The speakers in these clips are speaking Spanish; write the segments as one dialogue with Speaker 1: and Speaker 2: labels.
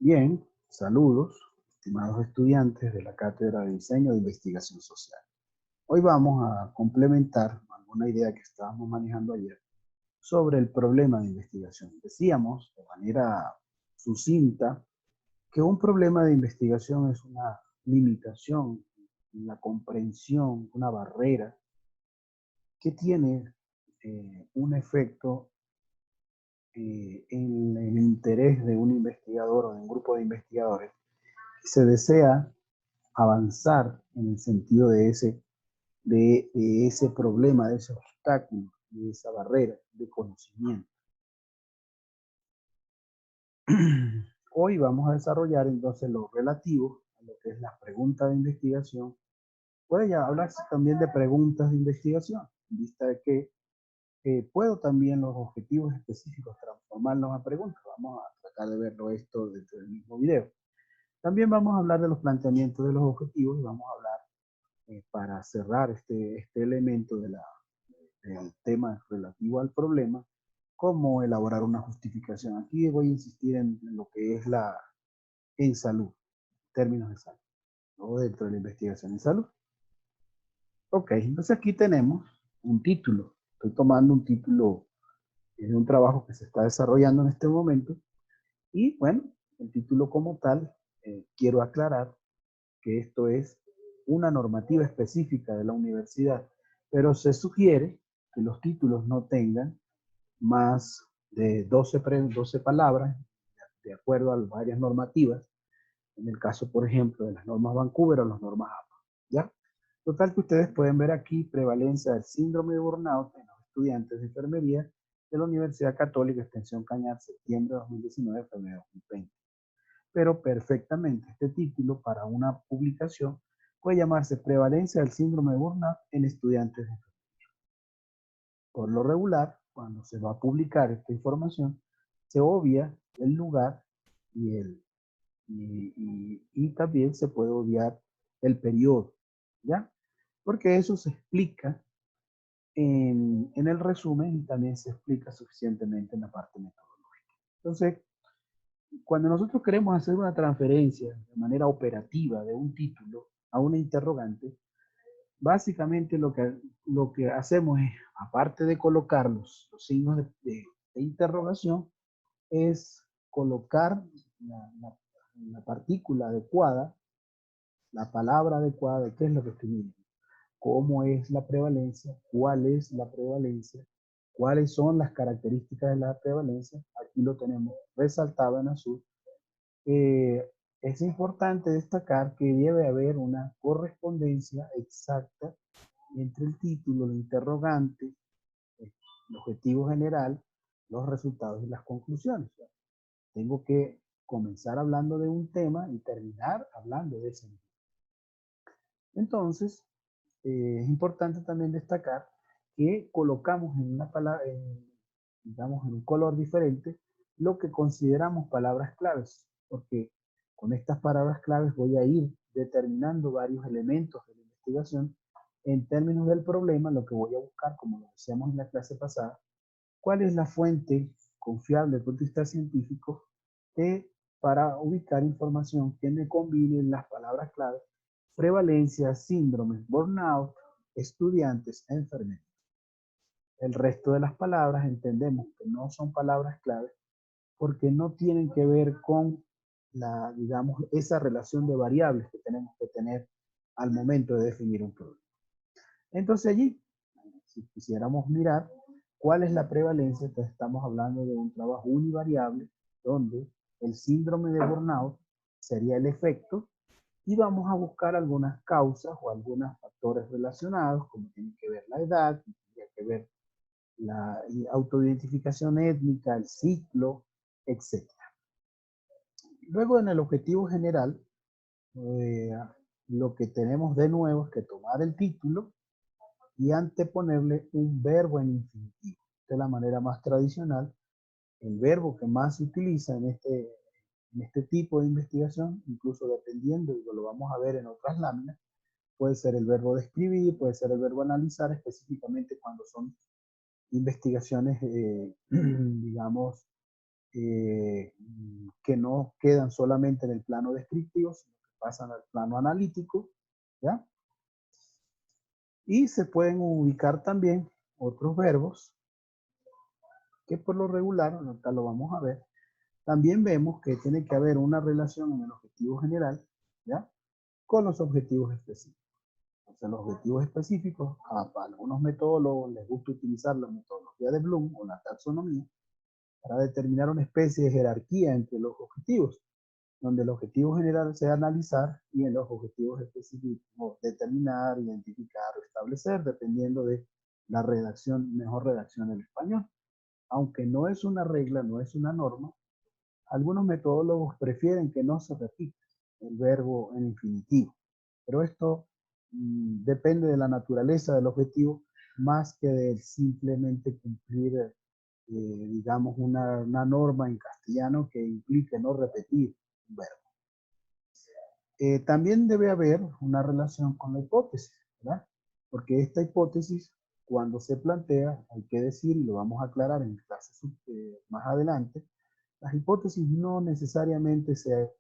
Speaker 1: Bien, saludos, estimados estudiantes de la Cátedra de Diseño de Investigación Social. Hoy vamos a complementar alguna idea que estábamos manejando ayer sobre el problema de investigación. Decíamos de manera sucinta que un problema de investigación es una limitación en la comprensión, una barrera que tiene un efecto en el interés de un investigador o de un grupo de investigadores que se desea avanzar en el sentido de ese problema, de ese obstáculo, de esa barrera de conocimiento. Hoy vamos a desarrollar entonces lo relativo a lo que es la pregunta de investigación. Puede ya hablarse también de preguntas de investigación, en vista de que puedo también los objetivos específicos transformarlos a preguntas. Vamos a tratar de verlo esto dentro del mismo video. También vamos a hablar de los planteamientos de los objetivos y vamos a hablar para cerrar este elemento del tema relativo al problema, cómo elaborar una justificación. Aquí voy a insistir en lo que es en salud, términos de salud, o dentro de la investigación en salud. Ok, entonces aquí tenemos un título. Estoy tomando un título de un trabajo que se está desarrollando en este momento. Y bueno, el título como tal, quiero aclarar que esto es una normativa específica de la universidad, pero se sugiere que los títulos no tengan más de 12 palabras, de acuerdo a varias normativas, en el caso, por ejemplo, de las normas Vancouver o las normas APA, ¿ya? Total que ustedes pueden ver aquí prevalencia del síndrome de burnout en los estudiantes de enfermería de la Universidad Católica Extensión Cañar, septiembre de 2019, febrero de 2020. Pero perfectamente este título para una publicación puede llamarse Prevalencia del síndrome de burnout en estudiantes de enfermería. Por lo regular, cuando se va a publicar esta información, se obvia el lugar y también se puede obviar el periodo, ¿ya? Porque eso se explica en el resumen y también se explica suficientemente en la parte metodológica. Entonces, cuando nosotros queremos hacer una transferencia de manera operativa de un título a una interrogante, básicamente lo que hacemos es, aparte de colocar los signos de interrogación, es colocar la partícula adecuada, la palabra adecuada de qué es lo que estoy midiendo, cómo es la prevalencia, cuál es la prevalencia, cuáles son las características de la prevalencia. Aquí lo tenemos resaltado en azul. Es importante destacar que debe haber una correspondencia exacta entre el título, el interrogante, el objetivo general, los resultados y las conclusiones. Tengo que comenzar hablando de un tema y terminar hablando de ese mismo. Entonces, es importante también destacar que colocamos en una palabra, digamos, en un color diferente, lo que consideramos palabras claves, porque con estas palabras claves voy a ir determinando varios elementos de la investigación en términos del problema. Lo que voy a buscar, como lo decíamos en la clase pasada, cuál es la fuente confiable desde el punto de vista científico para ubicar información que me combine las palabras claves: prevalencia, síndromes, burnout, estudiantes, enfermería. El resto de las palabras entendemos que no son palabras claves porque no tienen que ver con digamos, esa relación de variables que tenemos que tener al momento de definir un problema. Entonces allí, si quisiéramos mirar cuál es la prevalencia, entonces estamos hablando de un trabajo univariable donde el síndrome de burnout sería el efecto y vamos a buscar algunas causas o algunos factores relacionados, como tiene que ver la edad, tiene que ver la autoidentificación étnica, el ciclo, etc. Luego, en el objetivo general, eh, lo que tenemos de nuevo es que tomar el título y anteponerle un verbo en infinitivo. De la manera más tradicional, el verbo que más se utiliza en este tipo de investigación, incluso dependiendo, y lo vamos a ver en otras láminas, puede ser el verbo describir, puede ser el verbo analizar, específicamente cuando son investigaciones, digamos, que que no quedan solamente en el plano descriptivo, sino que pasan al plano analítico, ¿ya? Y se pueden ubicar también otros verbos que por lo regular, acá lo vamos a ver, también vemos que tiene que haber una relación en el objetivo general, ¿ya? Con los objetivos específicos. Entonces, los objetivos específicos, a algunos metodólogos les gusta utilizar la metodología de Bloom o la taxonomía para determinar una especie de jerarquía entre los objetivos, donde el objetivo general sea analizar y en los objetivos específicos determinar, identificar o establecer, dependiendo de la redacción, mejor redacción del español. Aunque no es una regla, no es una norma, algunos metodólogos prefieren que no se repita el verbo en infinitivo, pero esto depende de la naturaleza del objetivo más que de simplemente cumplir, digamos, una norma en castellano que implique no repetir un verbo. También debe haber una relación con la hipótesis, ¿verdad? Porque esta hipótesis, cuando se plantea, hay que decir, y lo vamos a aclarar en clases más adelante, las hipótesis no necesariamente se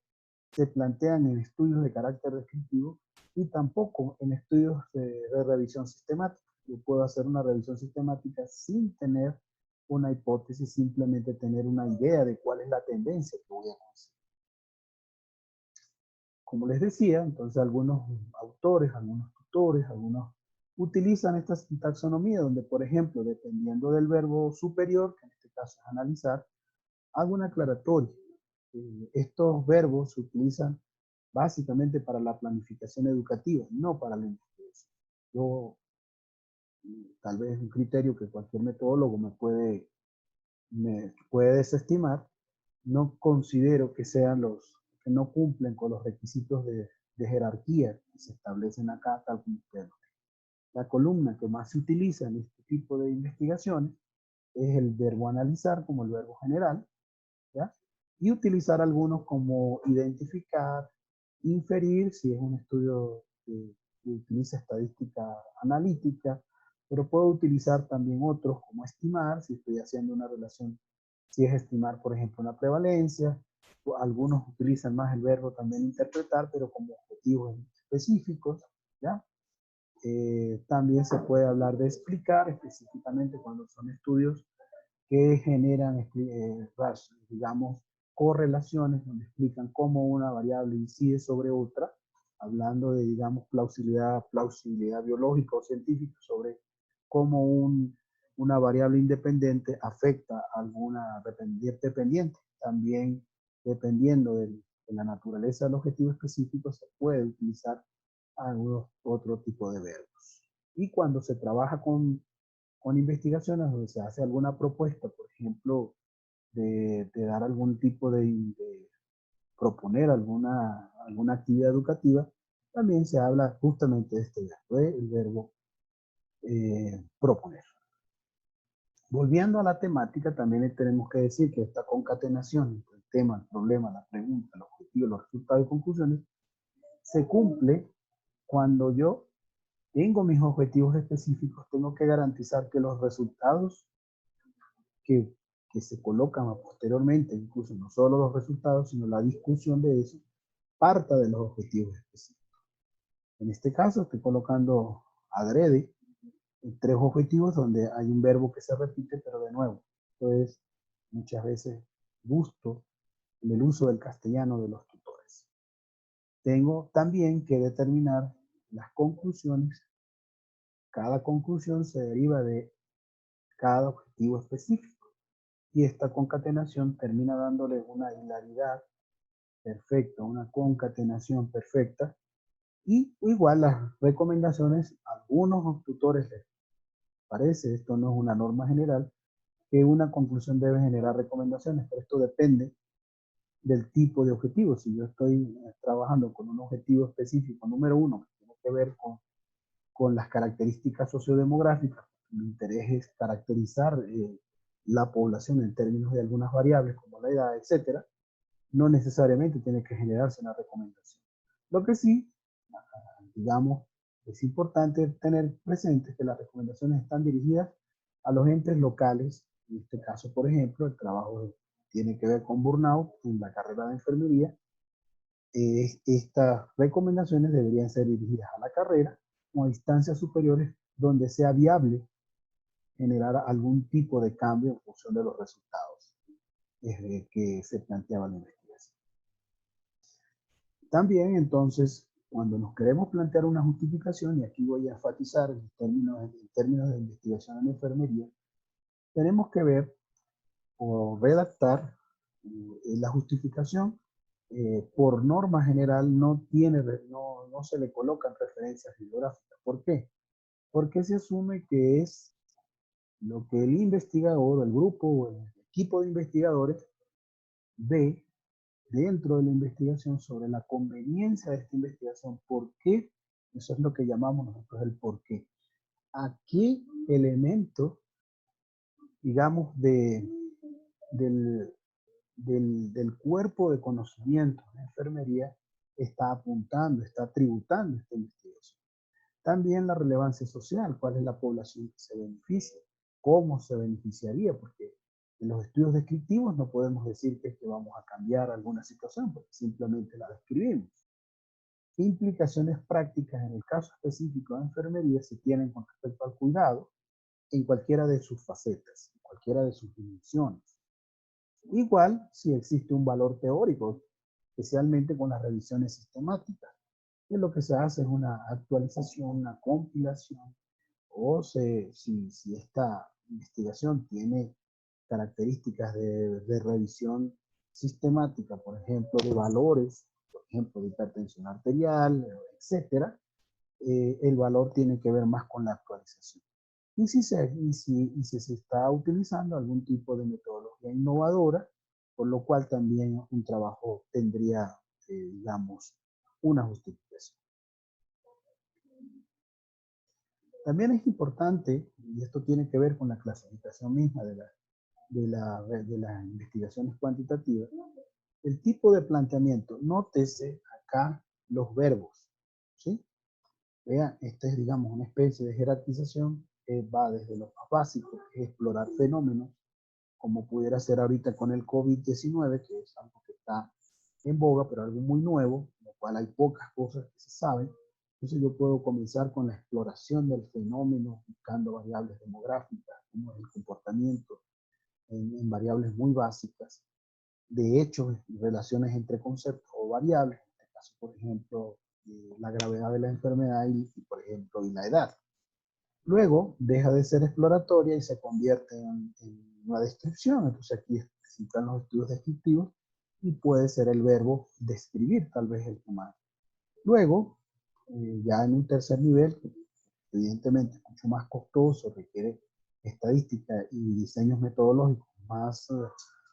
Speaker 1: plantean en estudios de carácter descriptivo y tampoco en estudios de revisión sistemática. Yo puedo hacer una revisión sistemática sin tener una hipótesis, simplemente tener una idea de cuál es la tendencia que voy a conseguir. Como les decía, entonces algunos autores, algunos tutores, algunos utilizan esta taxonomía donde, por ejemplo, dependiendo del verbo superior, que en este caso es analizar, hago una aclaratoria. Estos verbos se utilizan básicamente para la planificación educativa, no para la investigación. Yo, tal vez un criterio que cualquier metodólogo me puede desestimar, no considero que sean que no cumplen con los requisitos de jerarquía que se establecen acá, tal como ustedes. La columna que más se utiliza en este tipo de investigaciones es el verbo analizar como el verbo general, ¿ya? Y utilizar algunos como identificar, inferir, si es un estudio que utiliza estadística analítica, pero puedo utilizar también otros como estimar, si estoy haciendo una relación, si es estimar, por ejemplo, una prevalencia. Algunos utilizan más el verbo también interpretar, pero como objetivos específicos, ¿ya? También se puede hablar de explicar, específicamente cuando son estudios que generan, digamos, correlaciones donde explican cómo una variable incide sobre otra, hablando de, digamos, plausibilidad biológica o científica sobre cómo una variable independiente afecta a alguna dependiente. También, dependiendo de la naturaleza del objetivo específico, se puede utilizar algunos otro tipo de verbos. Y cuando se trabaja con investigaciones donde se hace alguna propuesta, por ejemplo, de dar algún tipo de proponer alguna actividad educativa, también se habla justamente de este verbo, el verbo proponer. Volviendo a la temática, también tenemos que decir que esta concatenación entre el tema, el problema, la pregunta, el objetivo, los resultados y conclusiones, se cumple cuando yo tengo mis objetivos específicos, tengo que garantizar que los resultados que, que se colocan posteriormente, incluso no solo los resultados, sino la discusión de eso, parta de los objetivos específicos. En este caso estoy colocando adrede en tres objetivos donde hay un verbo que se repite, pero de nuevo, entonces muchas veces gusto en el uso del castellano de los tutores. Tengo también que determinar las conclusiones. Cada conclusión se deriva de cada objetivo específico y esta concatenación termina dándole una hilaridad perfecta, una concatenación perfecta. Y igual las recomendaciones, a algunos tutores les parece, esto no es una norma general, que una conclusión debe generar recomendaciones, pero esto depende del tipo de objetivo. Si yo estoy trabajando con un objetivo específico, número uno, que tiene que ver con las características sociodemográficas, mi interés es caracterizar la población en términos de algunas variables como la edad, etcétera, no necesariamente tiene que generarse una recomendación. Lo que sí, digamos, es importante tener presente que las recomendaciones están dirigidas a los entes locales, en este caso, por ejemplo, el trabajo tiene que ver con burnout en la carrera de enfermería, estas recomendaciones deberían ser dirigidas a la carrera o a instancias superiores donde sea viable generar algún tipo de cambio en función de los resultados que se planteaba en la investigación. También, entonces, cuando nos queremos plantear una justificación, y aquí voy a enfatizar en términos de investigación en enfermería, tenemos que ver o redactar la justificación. Por norma general no se le colocan referencias bibliográficas. ¿Por qué? Porque se asume que es lo que el investigador, el grupo o el equipo de investigadores ve dentro de la investigación sobre la conveniencia de esta investigación. ¿Por qué? Eso es lo que llamamos nosotros el por qué. ¿A qué elemento, digamos, del, del cuerpo de conocimiento de enfermería está apuntando, está tributando esta investigación? También la relevancia social, cuál es la población que se beneficia, cómo se beneficiaría, porque en los estudios descriptivos no podemos decir que vamos a cambiar alguna situación, porque simplemente la describimos. ¿Qué implicaciones prácticas en el caso específico de enfermería se tienen con respecto al cuidado en cualquiera de sus facetas, en cualquiera de sus dimensiones? Igual si existe un valor teórico, especialmente con las revisiones sistemáticas, que lo que se hace es una actualización, una compilación, o si esta investigación tiene características de revisión sistemática, por ejemplo, de valores, por ejemplo, de hipertensión arterial, etcétera, el valor tiene que ver más con la actualización. Y si se está utilizando algún tipo de metodología innovadora, por lo cual también un trabajo tendría, digamos, una justificación. También es importante, y esto tiene que ver con la clasificación misma de las investigaciones cuantitativas, el tipo de planteamiento. Nótese acá los verbos, ¿sí? Vean, esta es, digamos, una especie de jerarquización que va desde lo más básico, que es explorar fenómenos, como pudiera ser ahorita con el COVID-19, que es algo que está en boga, pero algo muy nuevo, en lo cual hay pocas cosas que se saben. Entonces yo puedo comenzar con la exploración del fenómeno, buscando variables demográficas, como es el comportamiento, en variables muy básicas, de hechos, relaciones entre conceptos o variables, en este caso, por ejemplo, la gravedad de la enfermedad por ejemplo, y la edad. Luego deja de ser exploratoria y se convierte en una descripción. Entonces aquí están los estudios descriptivos y puede ser el verbo describir tal vez el humano. Luego, ya en un tercer nivel, evidentemente es mucho más costoso, requiere estadística y diseños metodológicos más,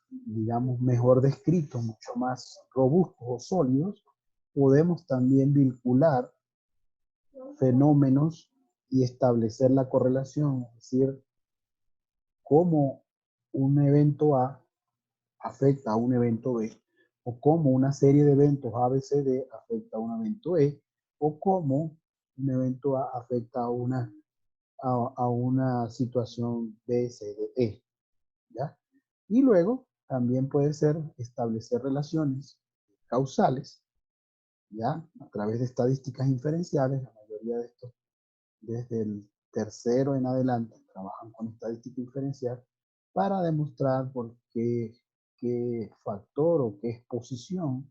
Speaker 1: digamos, mejor descritos, mucho más robustos o sólidos, podemos también vincular fenómenos y establecer la correlación, es decir, cómo un evento A afecta a un evento B, o cómo una serie de eventos A, B, C, D afecta a un evento E, o cómo un evento A afecta a una situación B, C, D, E. ¿Ya? Y luego también puede ser establecer relaciones causales, ¿ya? A través de estadísticas inferenciales. La mayoría de estos, desde el tercero en adelante, trabajan con estadística inferencial para demostrar por qué factor o qué exposición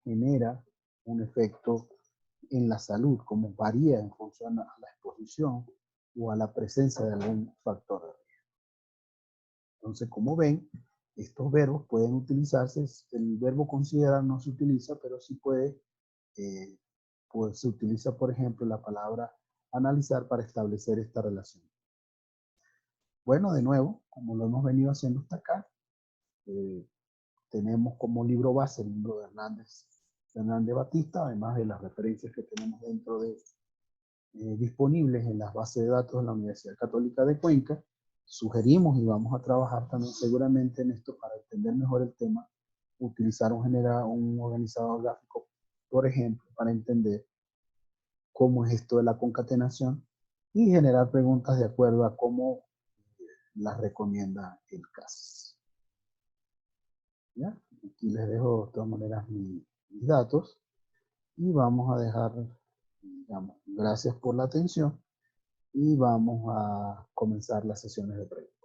Speaker 1: genera un efecto en la salud, cómo varía en función a la exposición o a la presencia de algún factor de riesgo. Entonces, como ven, estos verbos pueden utilizarse. El verbo considerar no se utiliza, pero sí pues se utiliza, por ejemplo, la palabra analizar para establecer esta relación. Bueno, de nuevo, como lo hemos venido haciendo hasta acá, tenemos como libro base el libro de Hernández Batista, además de las referencias que tenemos dentro de disponibles en las bases de datos de la Universidad Católica de Cuenca. Sugerimos, y vamos a trabajar también seguramente en esto para entender mejor el tema, utilizar un organizador gráfico, por ejemplo, para entender cómo es esto de la concatenación y generar preguntas de acuerdo a cómo las recomienda el CAS. ¿Ya? Aquí les dejo de todas maneras mis datos y vamos a dejar, digamos, gracias por la atención y vamos a comenzar las sesiones de preguntas.